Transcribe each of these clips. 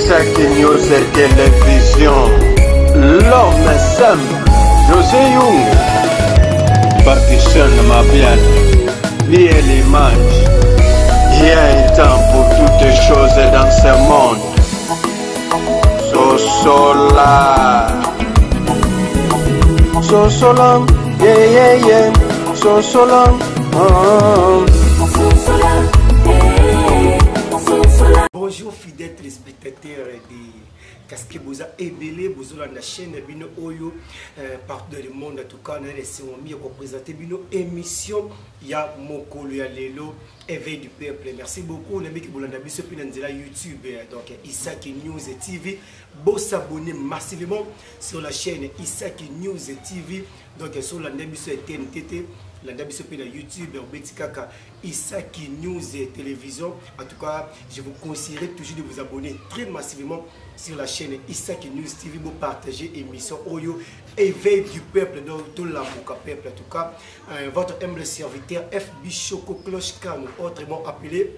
Isaac News Télévision. L'homme simple, José Young. Partition ma bien, lié l'image. Il y a un temps pour toutes les choses dans ce monde. Sosola. Sosola, yeah, yeah, yeah. Sosola, Bonjour fidèles téléspectateurs de Casque Boza Ebele, Bozola la chaîne Bino Oyo, partout dans le monde, en tout cas, on a laissé pour présenter Bino émission, il y a Mokolo, il y a Lelo, Éveil du peuple. Merci beaucoup, on a mis que vous l'avez sur YouTube, donc Isaac News TV. Vous s'abonner massivement sur la chaîne Isaac News TV, donc sur la sur TNTT. La sur YouTube, Betikaka, Isaac News Télévision. En tout cas, je vous conseillerais toujours de vous abonner très massivement sur la chaîne Isaac News TV pour partager l'émission Oyo, Éveil du peuple, donc tout l'amour peuple. En tout cas, votre humble serviteur FB Choco Cloche Kano, autrement appelé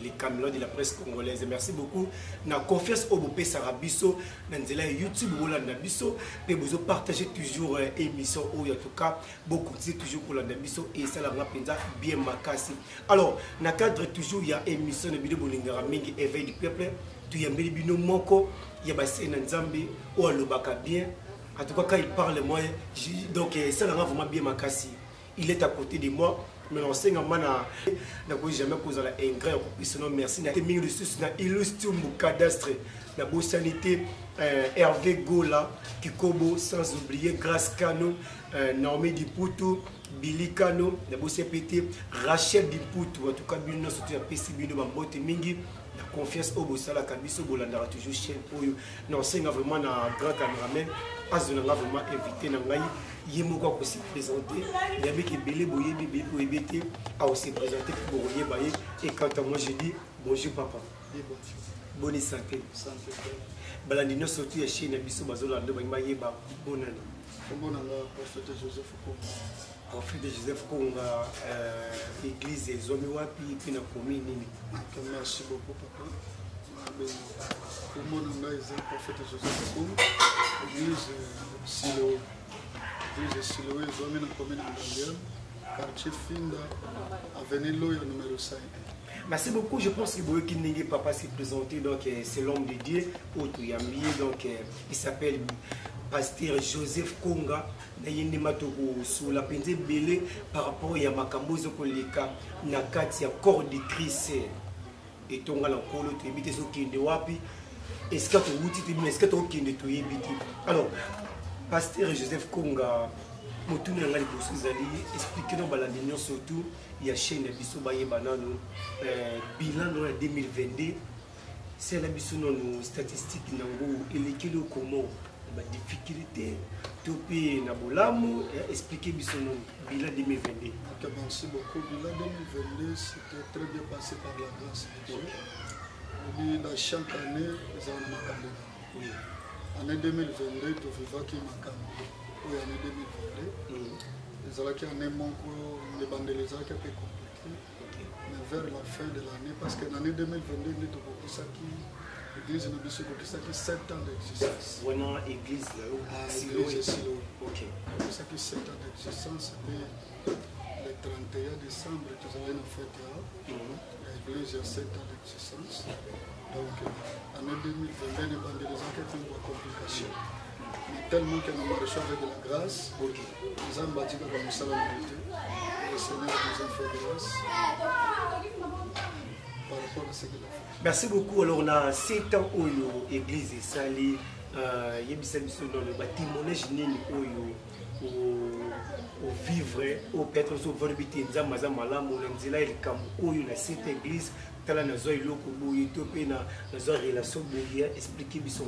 les caméras de la presse congolaise. Merci beaucoup. Na confiance au Bopé Sarabiso, Nanzela YouTube, Rolanda Biso, et vous partagez toujours l'émission où en tout cas, beaucoup continuez toujours pour l'Anda Biso et ça la penza bien makasi. Alors, na cadre toujours il y a émission de Bido Bolingara Mingi Éveil du peuple, tu y a Bino Moko, il y a Bassé Nanzambi, ou Alobaka bien. En tout cas, quand il parle, moi, donc ça la vraiment bien makasi. Il est à côté de moi. Mais on sait que je jamais posé la ingrat sinon merci na mingi ressources na illustre mon cadastre na bo sanité Hervé Gola Kikobo sans oublier Grâce Kano Naomi Diputu Billy Kano na bo CPT Rachel Diputu en tout cas bino surtout ya PC bino bambote mingi la confiance au Bosala Kabiso Bolandara toujours chaîne oyo non c'est vraiment na grand cameraman azona vraiment invité na ngai Yemoko a aussi présenté, il y avait qui belé boyé bébé pour éviter à aussi présenter pour boyer bailler et quand moi je dis bonjour papa. Bonne santé. Santé. Balandino sorti chez Nabiso Bazolando baye ba bonne année. Bonne année prophète Joseph Konga. Prophète Joseph Konga église des hommes wapi puis na commune nini. Merci beaucoup papa. Pour mon nom est prophète Joseph Konga. Église Silo. Église Silo est hommes na commune de quartier Finda avenue Loya numéro 5. Merci beaucoup. Je pense que Boyo Kinenge Papa s'est présenté, donc c'est l'homme de Dieu, donc il s'appelle Pasteur Joseph Konga. Sur la penze belé par rapport à Makambozo Koleka, Nakati, corps de Christ et Tonga la Kolo, tu habites au Kinde Wapi. Est-ce que tu as au Kinde tu habites? Alors, Pasteur Joseph Konga. Moutouné ngali bosuzali expliquer dans la ligne surtout il y a chaîne biso baye banano bilan dans 2022 c'est la biso non statistique nango elekelo comment ba difficulté topé na bolamu expliquer biso non bilan 2022. Merci beaucoup. Bilan 2022 c'était très bien passé par la grâce de Dieu. Et chaque année nous avons makambo. Oui. Année 2022 tu vivas qui makambo. Oui, année 2022, les alaki année manko les bandes les alaki un peu compliqué, mais vers la fin de l'année, parce que l'année 2022, nous avons ça qui l'église nous dit que ça qui 7 ans d'existence. Vraiment église là où l'église Silo. OK. Ça qui 7 ans d'existence, c'était le 31 décembre que nous avons fait l'église a 7 ans d'existence. Donc l'année 2022, les bandes les alaki ont une complication. Tellement que nous marchons avec de la grâce, nous avons bâti comme ça la vérité. Le Seigneur nous a fait grâce par rapport à ce qu'il a fait. Merci beaucoup. Alors on a 7 ans où l'église est salée, il y a dans le témoignage au vivre, au peut-être au verbité, Nzamaza Malamu, Nzela et Kamou, la cette église, tala na zo iloko boye topé na zo relation boye expliquer biso.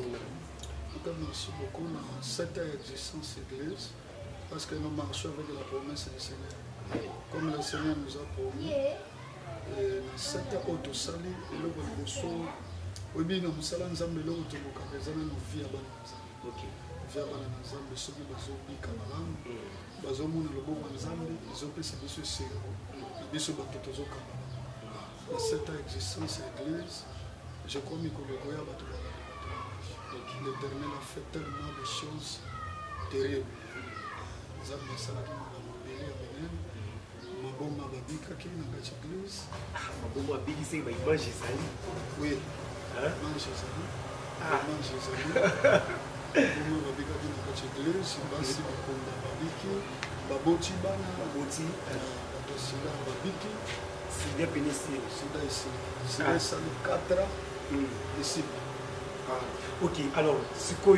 Merci beaucoup dans cette existence église parce que nous marchons avec la promesse du Seigneur. Comme le Seigneur nous a promis, dans cette autosali, et le Bosso, oui, bien, nous sommes ensemble, nous avons nos vies à Banazam. Vies à Banazam, nous sommes Bazobi Kamaram, Bazomon, le beau Banzam, ils ont pris ce monsieur Siro, le biso Batotozo Kamaram. Dans cette existence église, je crois que le Goya Batotozo. L'Éternel a fait tellement de choses terribles. Zamba salaki mabele ya benene. Maboma babikaki na kati église. Maboma babikisi ba image ezali. Oui. Image ezali. Image ezali. Maboma babikaki na kati église, basi bakomba babiki, baboti bana, baboti bato sila babiki. Sida pénicile. Sida ici. Sida sali 4 ans ici. Ok, alors ce que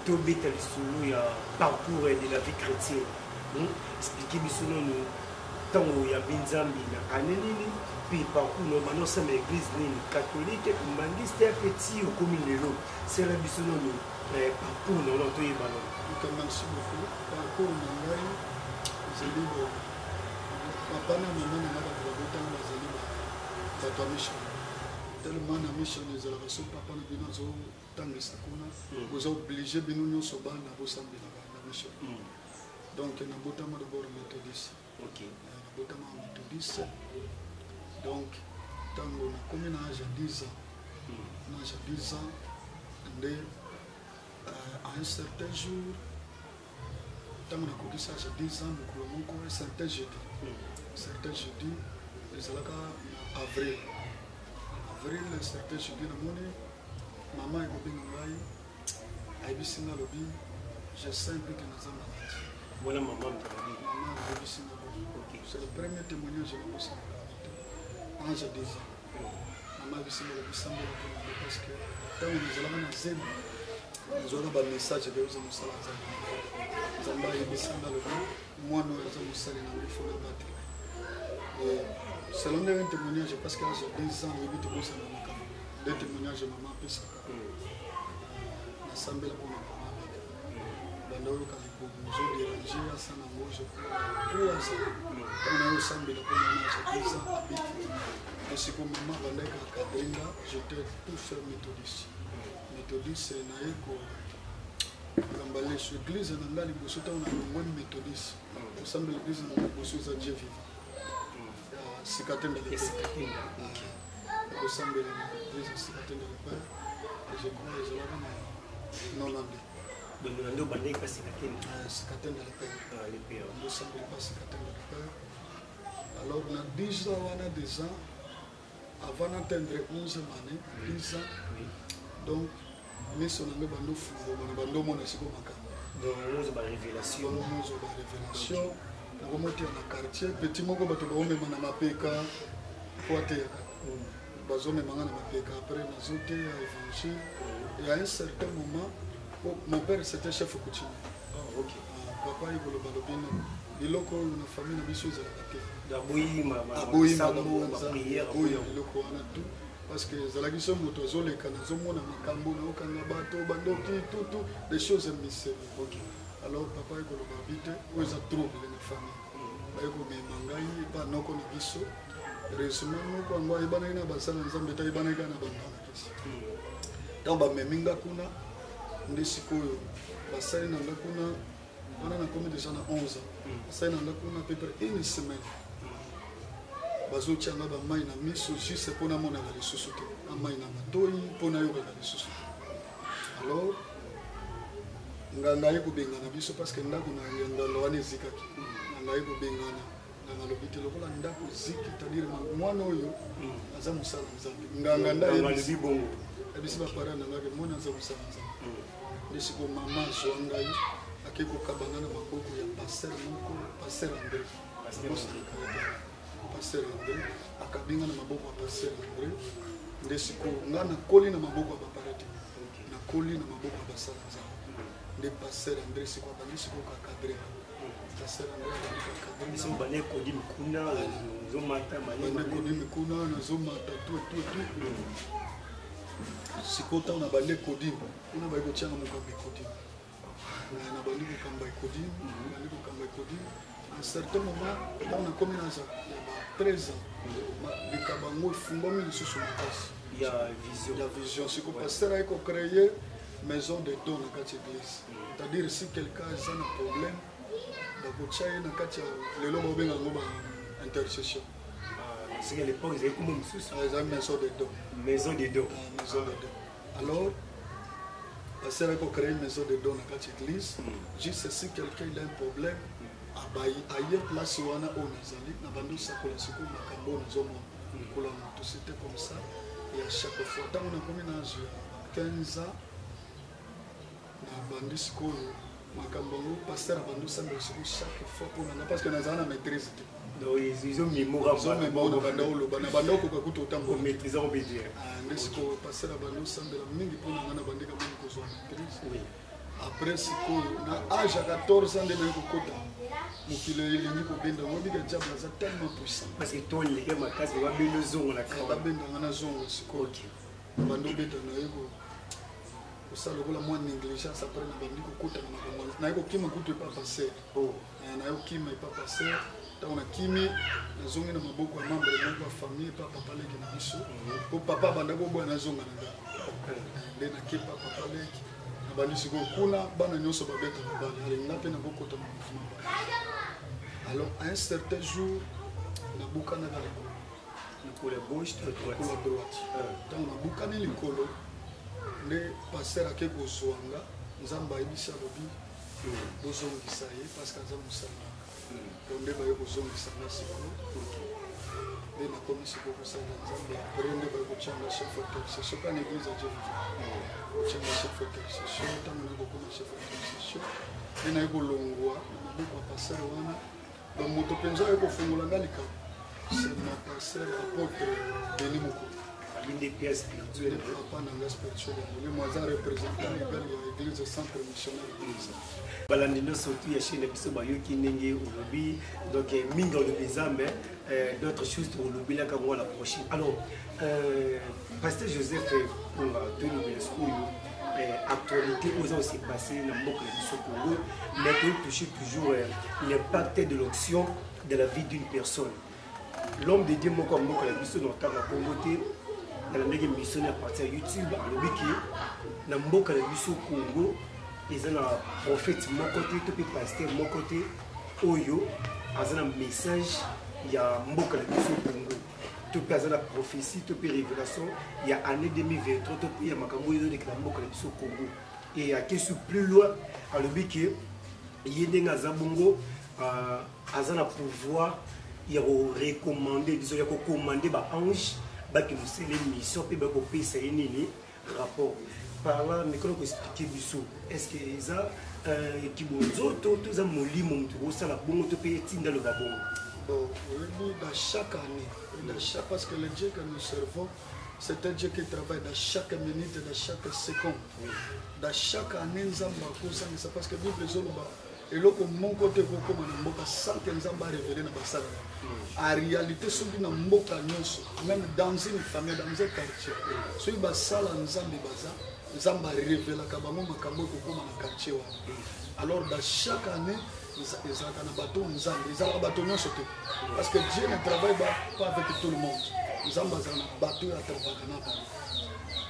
tu as sur le parcours de la vie chrétienne, expliquez-nous nous tant où il y a Benzambi, puis parcours normalement c'est l'église catholique, humaniste, petit ou comme il est là. C'est la mission nous parcours non non tout est ballon. Merci beaucoup. Parcours non c'est libre. Papa na maman na ba travailler dans la zone ba ta mission. Tellement na mission les relations papa na bino zo tangisa kuna vous obligé bino nyonso bana bo sambela na mission. Donc na botama de bord méthodiste. OK. Na botama méthodiste. Donc tango na comme na âge 10 ans. Na âge 10 ans ndé à un certain jour tango na kokisa âge 10 ans mokolo moko un certain jeudi. Certain jeudi les alaka avril. Avril, certain jeudi, maman est venue à Ibisinga Lobby. Je sais que nous sommes malades. Voilà maman. Maman est Ibisinga Lobby. C'est le premier témoignage que j'ai eu. Quand j'ai 10 ans, maman est Ibisinga Lobby parce que quand nous allons à Zeb, nous avons un message de nous allons à Zamba est Ibisinga Lobby. Moi, nous allons à Zeb. Selon les témoignages, parce que j'ai 10 ans, j'ai des témoignages de maman et ça. L'assemblée pour ma maman. Bandoro Kalipo, nous avons dérangé à Sanango, je crois. Quand on a assemblé pour ma maman, j'ai 10 ans à Biti. Et c'est pour maman, Bandeka Kadringa, j'étais tout seul méthodiste. Méthodiste, c'est Naïko. Quand on est sur l'église, on a un méthodiste. Au sein de l'église, on a un Dieu vivant. Sikatenda le père. Au sein de l'église, Sikatenda le père. Et je crois que je l'avais non anglais. Donc nous avons bandé pas Sikatenda. Sikatenda le père. Le père. Nous sommes pas Sikatenda le père. Alors on a 10 ans, on a 10 ans. Avant d'atteindre 11 années, 10 ans. Donc, mais on a mis bando fou, on a bando mon asiko makamba. Donc nous avons révélation. Nous avons révélation. On dans le quartier, petit moko bato ba omema na mapeka poate bazo mema na mapeka après nazote à évangile et à un certain moment mon père c'était chef coutumier. OK. Papa il volo balobino biloko na famille na biso za la terre. Daboyi ma prière biloko na tout parce que zalaki so moto azoleka nazomona makambo na okanga bato bandoki tout des choses mystérieuses. OK. Alors papa est le babite où ils ont trouvé la famille. Bah écoute mais mangai pas non qu'on a visto. Récemment nous quand moi ibana ina basana nzambe ta ibana kana bangana kesi. Donc ba meminga kuna ndisiko basana nanga kuna on a commis déjà na 11 ans. Basana nanga kuna à peu près une semaine. Bazo tianga ba mai na miso juste pour na mona la lisusuke. Na mai na matoi pour na yoka la lisusuke. Alors nganga yekubengana biso parce que ndako na ngalo wana ezikaki nganga yekubengana nganga lobite lokola ndako ziki c'est-à-dire mwana oyo aza musala nzambe nganga ndaye bongo ebisi ba parents na ngake mwana aza musala nzambe ndisiko mama zongai akeko kabanga na maboko ya pasteur moko pasteur André pasteur André akabinga na maboko ya pasteur André ndisiko ngana koli na maboko ya baparati na koli na maboko ya basala nzambe les passeurs André c'est quoi bandit c'est quoi cadré passeur André cadré ils sont banés kodi mikuna zomata banés kodi mikuna na zomata tout c'est quoi on a bandé kodi on a ba ko tianga mukambe kodi na bandit ko kamba kodi bandit ko kamba kodi à un certain moment on a commis dans 13 ans les kabango fungami le sous makasi il y a vision c'est quoi pasteur a créé maison de dons dans la église. C'est-à-dire si quelqu'un a un problème, il y a une intercession. C'est qu'à l'époque, ils avaient comme une maison de dons. Maison de dons. Alors, Pasteur a créé une maison de dons dans l'église. Juste si quelqu'un a un problème, ailleurs place où on a Onazali, na bando sakola siko makambo nazomo kola moto, c'était comme ça. Et à chaque fois, tant on a commis dans 15 ans, na bando siko makambo pasteur a bando sambe siko chaque fois pour na parce que nazana maîtrise. Donc ils ont mémoire. Ils ont mémoire na bando ko ka kuto tango maîtriser on peut dire. Ndesiko pasteur a bando sambe la mingi pour na bando ka mingi ko zo maîtrise. Après siko na âge à 14 ans de na ko kota. Mokilo elingi kobenda mobika diable aza tellement puissant parce que ton leke makasi babenda zongo na kaba babendanga na zongo sikoyo bando beta na ye kosala lokola mwa négligence après na bandi kokota na makambo na ye kokima kutu epa paser na ye kokima epa paser ntango na kimi nazongi na maboko ya membre moko ya famille epa papa leki na biso po papa banda koboya nazonga na ndako nde nakepa papa leki na bandi sikoyo kuna bana nyonso babetaka bana alinga mpe na kokota na mouvement bana. Alors, à un certain jour, na bukana na l'école gauche, l'école droite. Tant na bukana l'école, le pasteur a quelque chose anga, nzamba ibisa lobi, bozongisa ye parce que nzamba musala. Donc nde baye bozongisa na siko. Nde na komi siko kosala nzamba, après nde baye kochanga chef d'intercession quand l'église a Dieu. Kochanga chef d'intercession, tant na kokoma chef d'intercession. Nde na kolongwa na maboko ya pasteur wana. Donc, moto penza eko fungola ngalika. C'est ma pasteur apôtre Denis Moko. L'une des pièces spirituelles. Papa nanga spirituel. Le moisa représentant de l'église centre missionnaire de l'église. Balandino surtout ya chaîne biso bayoki ndenge olobi donc minga olobi zambe d'autres choses olobi la kango la prochaine. Alors pasteur Joseph pour tout le school actualité aux aussi passé dans le Congo, mais pour toucher toujours l'impact de l'action de la vie d'une personne. L'homme de Dieu, moi comme moi, la mission dans le Congo, dans la mission à partir de YouTube, à l'obiki, dans le mission Congo, ils ont un prophète, mon côté, tout le pasteur, mon côté, Oyo, ils ont un message, il y a un mission Congo. Tout le la prophétie, tout le révélation, il y a année 2023, tout il y a Makambo, il y a des au Congo. Et il y a quelque chose plus loin, à l'obiki, il y a des Zabongo, ils ont un pouvoir. Il y a recommandé, disons, il y a recommandé par ange, qui nous c'est l'émission, puis qui c'est un rapport. Par là, mais comment expliquer du saut? Est-ce que ça, qui vont tout ça molli mon tour, ça la bombe, tout payer dans le Gabon. Bon, oui, dans chaque année, parce que le Dieu que nous servons, c'est un Dieu qui travaille dans chaque minute, dans chaque seconde. Dans chaque année, nous avons c'est parce que nous les et là, mon côté, comme on a sans que nous avons révélé dans la salle. En réalité, ce qui est même dans une famille, dans un quartier, ce qui est la salle, nous avons révélé le quartier. Alors, dans chaque année, ils ont un bateau, parce que Dieu ne travaille pas avec tout le monde. Nous avons un bateau à travailler.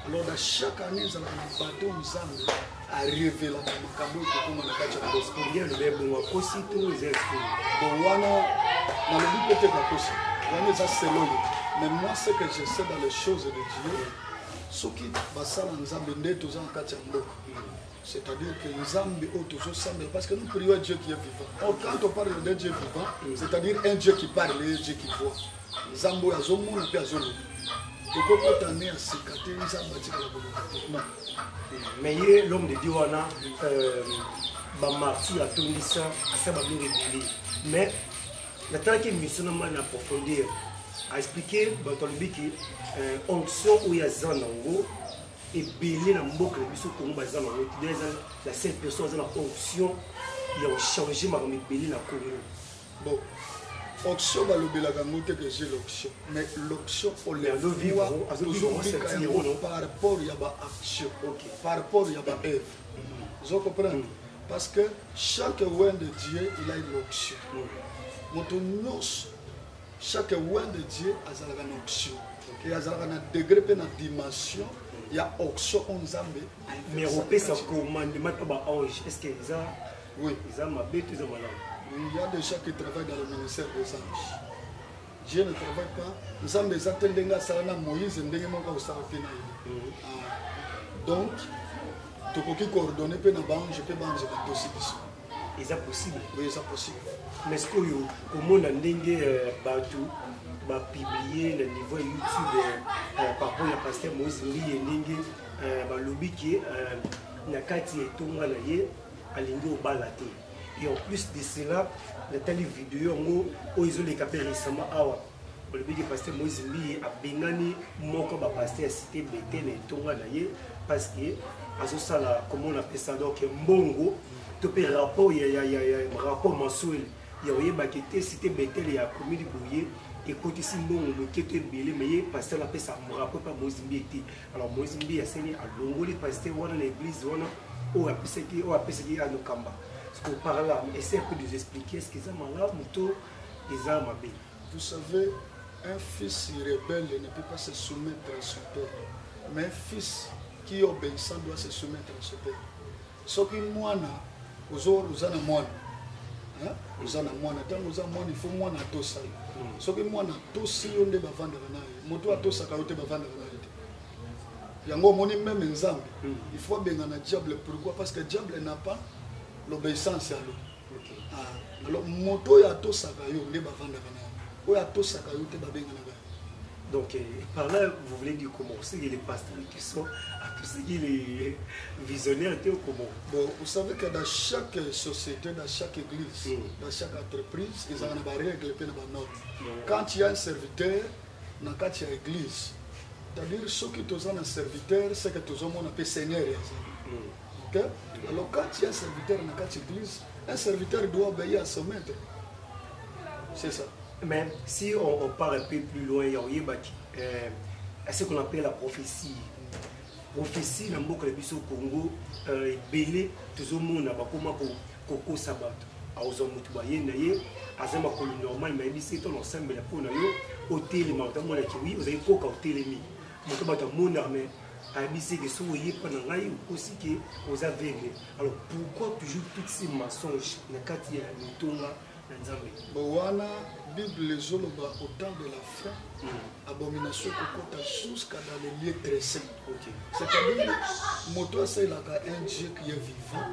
Alors, dans chaque année, nous avons un bateau, nous avons à révéler la makambo comme on a catché la bosse. Combien de verbe aussi tous les esprits. Bon, wana, dans le but peut-être la cause. Wana ça c'est l'eau. Mais moi, ce que je sais dans les choses de Dieu, ce qui va ça dans Nzambe ndé tous en catché la bosse. C'est-à-dire que Nzambe est toujours semble parce que nous prions Dieu qui est vivant. Or, quand on parle de Dieu vivant, c'est-à-dire un Dieu qui parle et un Dieu qui voit. Nzambe a zomo na pia zolo. Mais l'homme de Dieu a martyr à Tonissa, à sa babine révélée. Mais la temps que mission a approfondir, a expliqué dans le but que onction où il y a Zanango et belé dans le mot que le mission Congo Zanango, la seule personne dans la onction, il a changé ma belé la Congo. Bon. Option va le belagangote que j'ai l'option, mais l'option on les voit toujours par rapport à la action, par rapport à la œuvre. Vous comprenez? Parce que chaque oin de Dieu il a une option. Chaque oin de Dieu a une option. Il y a un degré et une dimension. Il y a option en Zambie. Mais on peut se commander pas ange. Est-ce que ça? Oui. Ils ont ma bête, ils ont malade. Il y a des gens qui travaillent dans le ministère des anges. Dieu ne travaille pas. Nous avons des attendants à Moïse et des gens qui ont. Donc, tokoki coordonner pe na bange pe bange ba dossier. Est-ce possible? Oui, c'est possible. Mais est-ce que comment on a bateau va publier le niveau YouTube par rapport à pasteur Moïse Mbi et Ningue ba lobby qui na kati etonga na ye alingi obalate. Et en plus de cela, la telle vidéo où ils ont les capés récemment awa. Le lobby qui pasteur Moïse Mbi a bengani moko ba pasteur cité Bethel etonga na ye parce que azo sala comment on appelle ça donc mbongo to pe rapport il y a rapport mensuel. Il y a eu cité Bethel et a commis du bouillet et quand ici le quête belé mais pasteur la paix ça me rappelle pas Mozimbi. Alors Mozimbi a saigné à Longoli pasteur on l'église on ou a pesé à nos kamba. Ce qu'on parle là essaie un peu de nous expliquer ce qu'ils ont là moto les armes à bien. Vous savez, un fils rebelle ne peut pas se soumettre à son père, mais un fils qui est obéissant doit se soumettre à son père. Ce qui moi aux moi ozana mwana tango oza mwana il faut mwana atosa soki mwana tosi yo nde bavandaka na ye moto atosaka yo te bavandaka na ye te yango omoni même nzambe il faut abenga na diable. Pourquoi? Parce que diable n'a pas l'obéissance à lui. Alors moto oyo atosaka yo nde bavandaka na ye oyo atosaka yo te babenga na ye. Donc par là vous voulez dire comment c'est les pasteurs qui sont à tous ces les visionnaires au comment. Bon, vous savez que dans chaque société, dans chaque église, dans chaque entreprise, ils ont des règles et des normes. Quand il y a un serviteur, dans quand il y a église, c'est-à-dire ceux qui sont un serviteur, c'est que tous on appelle Seigneur. Okay? Alors quand il y a un serviteur dans quand église, un serviteur doit obéir à son maître. C'est ça. Mais si on part un peu plus loin, il y a ce qu'on appelle la prophétie. Prophétie, dans le Congo, belé, tout le monde a comment Coco Sabat. A aux hommes qui azama ko normal mais c'est ton ensemble la pona yo hôtel matamona ki oui vous avez coca hôtel mi moto bata mon armée a bisi que so yi pana ngai aussi que aux aveugles. Alors pourquoi toujours toutes ces mensonges na kati ya mitonga na nzambe? Bowana Bible zoloba au temps de la fin, abomination kokota jusqu'à dans les lieux très saints. C'est-à-dire, moto c'est là un Dieu qui est vivant.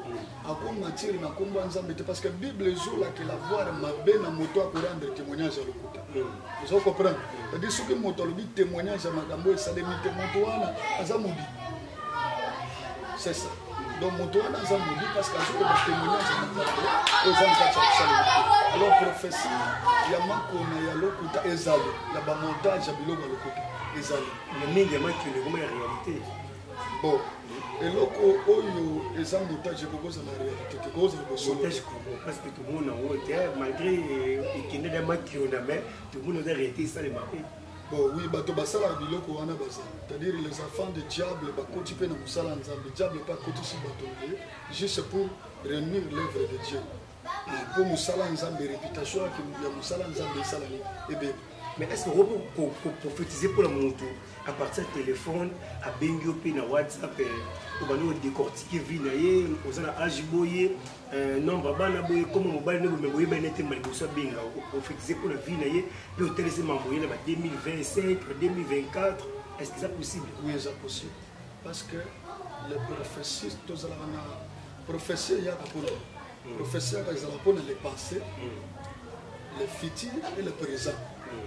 À quoi matière na komba nzambe parce que Bible zola que la voir ma ben na moto à rendre témoignage à l'okota. Vous comprenez? C'est-à-dire ce que moto le témoignage à makambo et ça les moto wana azamubi. C'est ça. Donc moto wana azamubi parce que ce que le témoignage à makambo aux gens alors prophétie il y a makona ya lokuta ezali ya ba montage ya biloko lokuta ezali le minimum qui le comme réalité. Bon et loko oyo eza montage ko za la réalité que cause le montage parce que tout le monde en haut malgré qu'il n'est pas qui on a mais tout le monde a arrêté ça les marqués. Bon oui bato basala biloko wana baza c'est-à-dire les enfants de diable ba koti pe na musala nzambe diable pas koti si bato juste pour réunir l'œuvre de Dieu. Pour Moussala Nzambe, réputation qui a Moussala Nzambe Salami. Mais est-ce qu'on peut prophétiser pour la moto à partir du téléphone, à Bengio, à WhatsApp, on va décortiquer vie, on a agiboye, non, babana boye, comme on va nous boye, ben était mal bossa benga, prophétiser pour la vie, puis au téléphone m'envoyer là 2025, 2024, est-ce que c'est possible? Oui, c'est possible. Parce que les prophéties, tous la prophétie, il y a pour professeur pour les passés, le futur et le présent.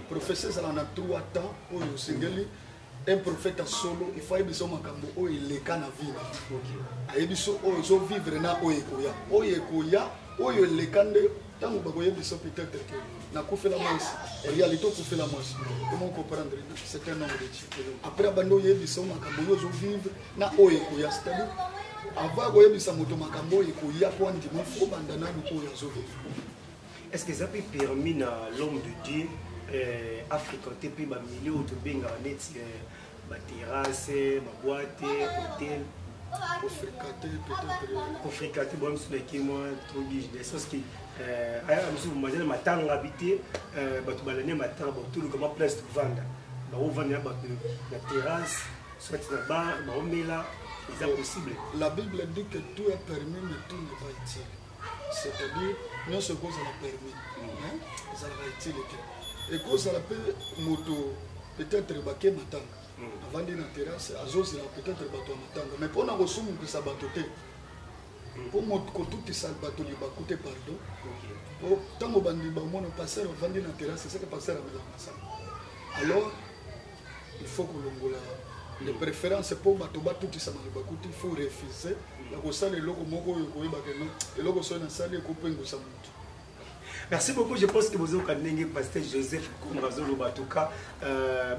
Professeur en a 3 temps pour le single. Un prophète solo, il faut que makambo o il est kana vie. Ayebiso o zo vivre na oyekoya. Oyekoya, oyo le kande tango bagoye biso peut-être que na kufela mwasi. Réalité kufela mwasi. Comment comprendre? C'est un homme de Dieu. Après abando yebiso makambo yo zo vivre na oyekoya, c'est-à-dire avant koyebisa moto makambo ekoya po ndima fo bandana ko ya zo vivre. Est-ce que ça peut permettre à l'homme de Dieu à fréquenter puis ba milieu de benga net ba terrasse, ba boîte, hôtel pour fréquenter peut-être pour fréquenter bon sur les moi trop bien des choses qui aya musu imagine matanga habiter ba to balane matanga ba tout comme place de vendre ba on vendre ba la terrasse soit na bar ba on met là c'est possible. La Bible dit que tout est permis mais tout n'est pas utile. C'est-à-dire non ce qu'on a permis ça va utile et cause à la paix moto peut-être baké matanga avandi na terrasse azozela peut-être bato ya matanga mais mpona kosungukisa bato te mpo kotutisa bato libaku te pardon po ntango bandi bamona paster avandi na terrasse seke paster amela masanga alors il faut kolongola de préférence mpo bato batutisama libaku te il faut refuser ya kosala eloko moko oyo koyebaka no eloko soki nasali ekopengusa motu. Merci beaucoup. Je pense que vous avez pasteur Joseph Koumrazolo Batuka.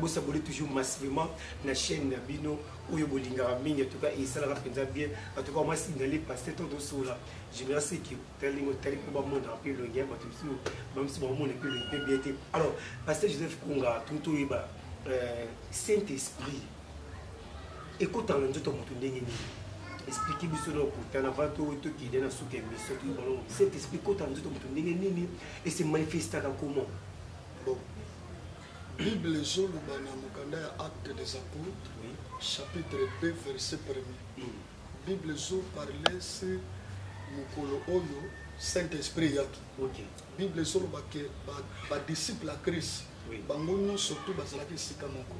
Vous abonnez toujours massivement la chaîne Bino ou Yobolinga Ming. En tout cas, il s'en rappelle bien. En tout cas, moi, si vous allez passer tout de là, je me remercie que vous allez pour le monde rappeler le gain, même si vous avez le bien. Alors, pasteur Joseph Koumra, tout le monde, Saint-Esprit, écoute en tout le monde. Expliquez moi sur le avant tout qui est dans ce qui est cet esprit quand on dit et se manifeste comment. Bon, Bible Zolo Banamukanda acte des apôtres, chapitre 2 verset 1er. Bible Zolo parlait sur Mukolo Oyo Saint-Esprit yaki. Bible Zolo ba disciple à Christ. Bango surtout bazalaki sikamoko.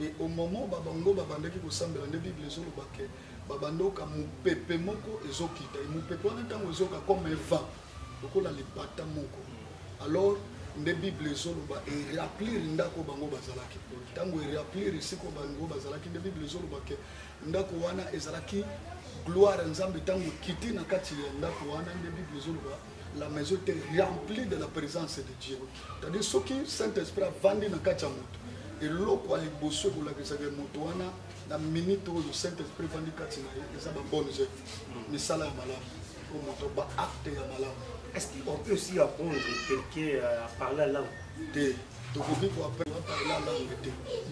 Et au moment babango babandaki kosambela de Bible Zolo bake babandoka mupepe moko ezokita mupepe wana ntango ezoka comme vent lokola libata moko alors nde Bible ezoloba eraplir ndako bango bazalaki ntango eraplir esiko bango bazalaki nde Bible ezoloba ke ndako wana ezalaki gloire nzambe ntango kiti na kati ya ndako wana nde Bible ezoloba la maison était remplie de la présence de Dieu. C'est-à-dire ce qui Saint-Esprit a vendu na kati ya moto eloko aliboso kolakisaka moto wana la minute où le Saint-Esprit va dire qu'il y a des bonnes œuvres, mais ça là est malade. On acte est malade. Est-ce qu'on peut aussi apprendre quelqu'un à parler la langue? Donc on peut parler la langue.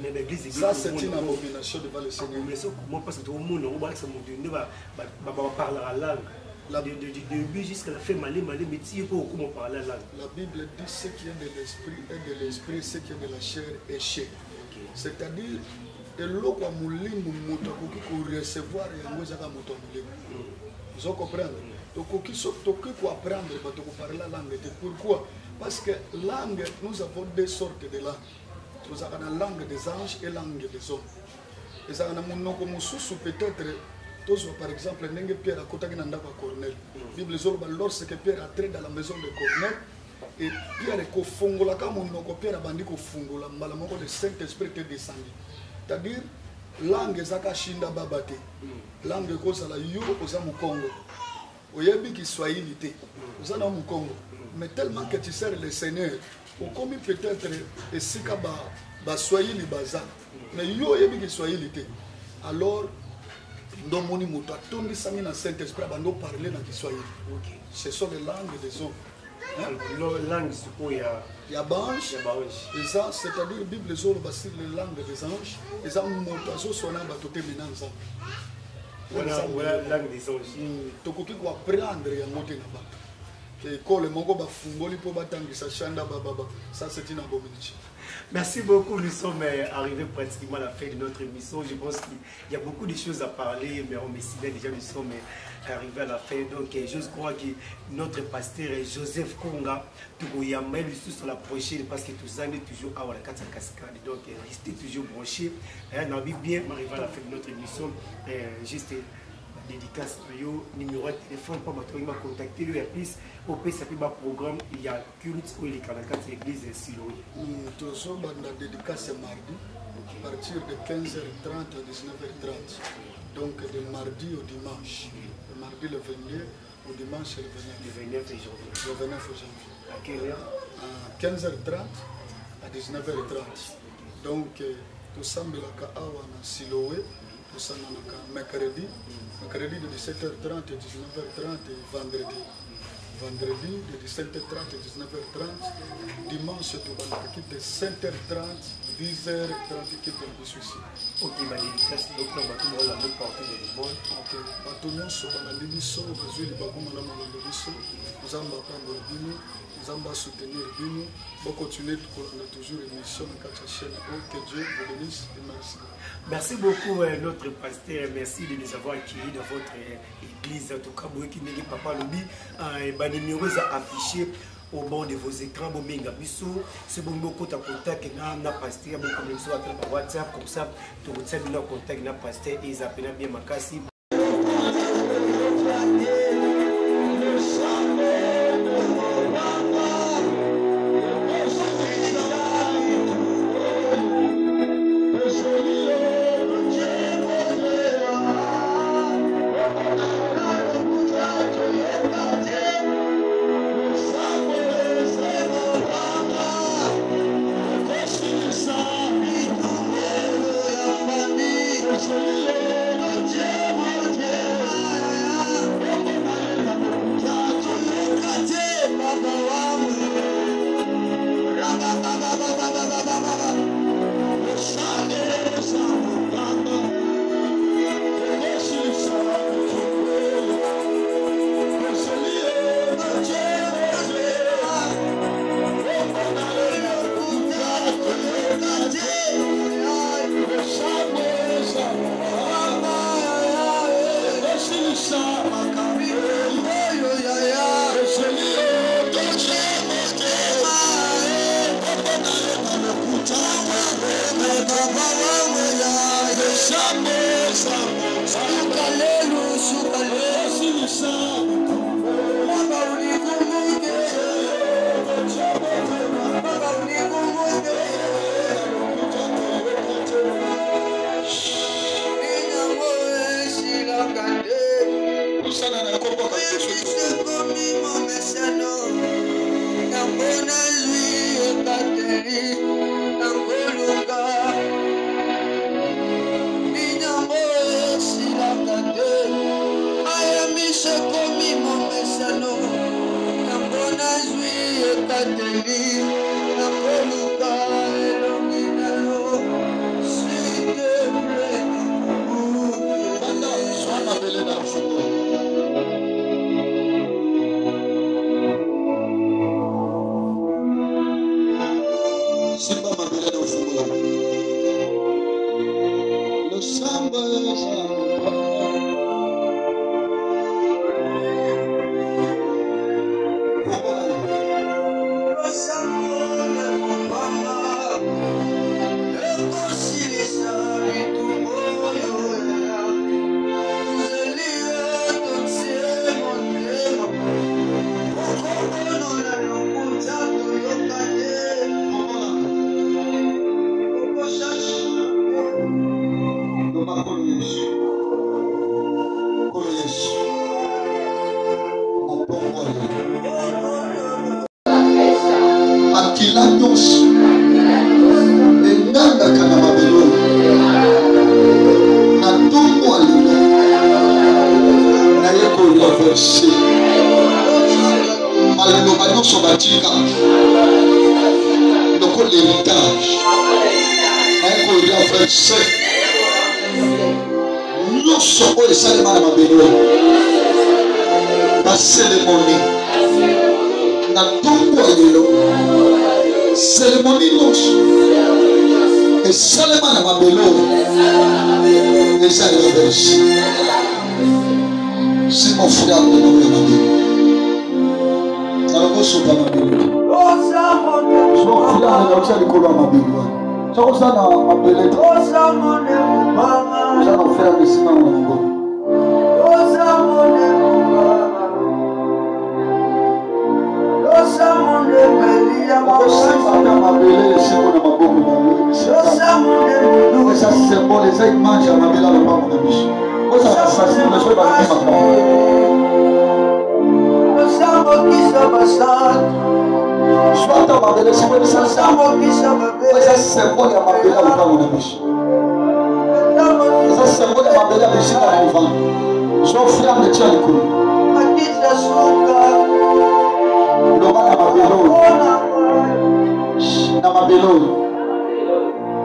Mais l'église, ça c'est une abomination devant le Seigneur. Mais comment parce que tout le monde on va parler la langue. Du début jusqu'à la fin, mais tu comment parler la langue. La Bible dit ce qui est de l'esprit est de l'esprit, ce qui est de la chair est chair. C'est-à-dire eloko ya molimo moto akoki korecevoir yango ezaka moto ya molimo. Vous comprenez? Tokoki koapprendre bato koparler la langue te. Pourquoi? Parce que langue, nous avons deux sortes de langues. Nous avons la langue des anges et la langue des hommes. Et ça na monoko mosusu peut-être tous par exemple ndenge Pierre akotaki na ndako ya Corneille. Bible zoloba lorsque Pierre entré dans la maison de Corneille et Pierre kofungolaka monoko Pierre abandi kofungola mbala moko le Saint-Esprit était descendu. C'est-à-dire, langue ezaka shinda babate. Langue kozala yo oza mukongo. Oyebi ki Swahili te. Oza na mukongo. Mais tellement que tu sers le Seigneur, au comme peut-être esika ba Swahili baza. Mais yo oyebi ki Swahili te. Alors, ndomoni moto atondi sangi na Saint-Esprit bando parler na Kiswahili. Ce sont les langues des hommes. Langue il y a bange et ça c'est-à-dire la Bible zoloba sur les langues des anges et ça moto azosona bato te menanza voilà langue des anges tokoki ko apprendre yango te na bato école moko bafungoli po batangisa chanda baba ça c'est une abomination. Merci beaucoup, nous sommes arrivés pratiquement à la fin de notre émission. Je pense qu'il y a beaucoup de choses à parler, mais on me déjà nous sommes arrivés à la fin. Donc je crois que notre pasteur Joseph Konga, il y a même sur la prochaine parce que tout ça est toujours à la cascade. Donc restez toujours branchés. On a bien arrivé à la fin de notre émission. Juste dédicace numéro de téléphone pour me contacter le plus au PSP programme il y a culte où il est à l'église Siloé. Nous sommes dans dédicace mardi à partir de 15h30 à 19h30. Donc de mardi au dimanche. Le mardi le 22 au dimanche le 29 janvier. Le 29 janvier. À quelle heure? À 15h30 à 19h30. Donc nous sommes à Siloé. Nous sommes mercredi de 17h30 et 19h30 et vendredi de 17h30 et 19h30, dimanche de 7h30, 10h30 équipe de Suisse. Ok, ma dédicace, donc on va tout la même partie du monde. Ok, Batounion sur la Libiso, nous allons apprendre le bino, nous allons soutenir le bino, pour continuer toujours l'émission de la chaîne. Que Dieu vous bénisse et merci. Merci beaucoup notre pasteur, merci de nous avoir accueillis dans votre église. En tout cas, moi qui n'ai pas le numéro affiché au bord de vos écrans, Bobenga Bissou, c'est bon beaucoup de contact et na pasteur, beaucoup de choses à travers WhatsApp, comme ça, tout le monde a contact na pasteur et ils appellent bien Makassi.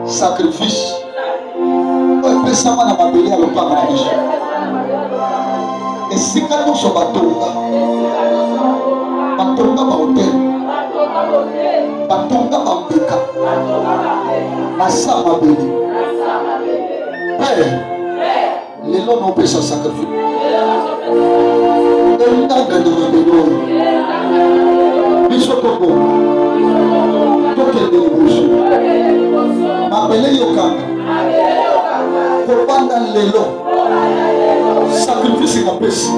Sacrifice. Et si quand nous sommes batonga bahotel, batonga bambeka, nasama beli. Père, les lois n'ont pas sa sacrifice. Et nous avons de biso toko tokende liboso mabele yokanga kobanda lelo sacrifice kapesi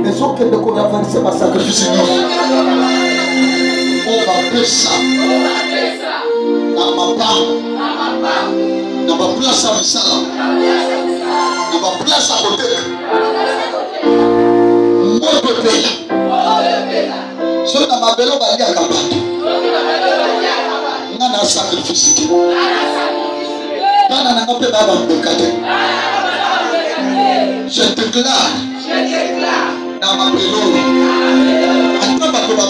ezokende konavanise basacrifice nyonso obapesa na mapango na baplace ya misala na baplace ya koteka moto epela soki na mabelo baliaka bato nga na sacrifice te bana nanga mpe babambeka te je déclare na mabelo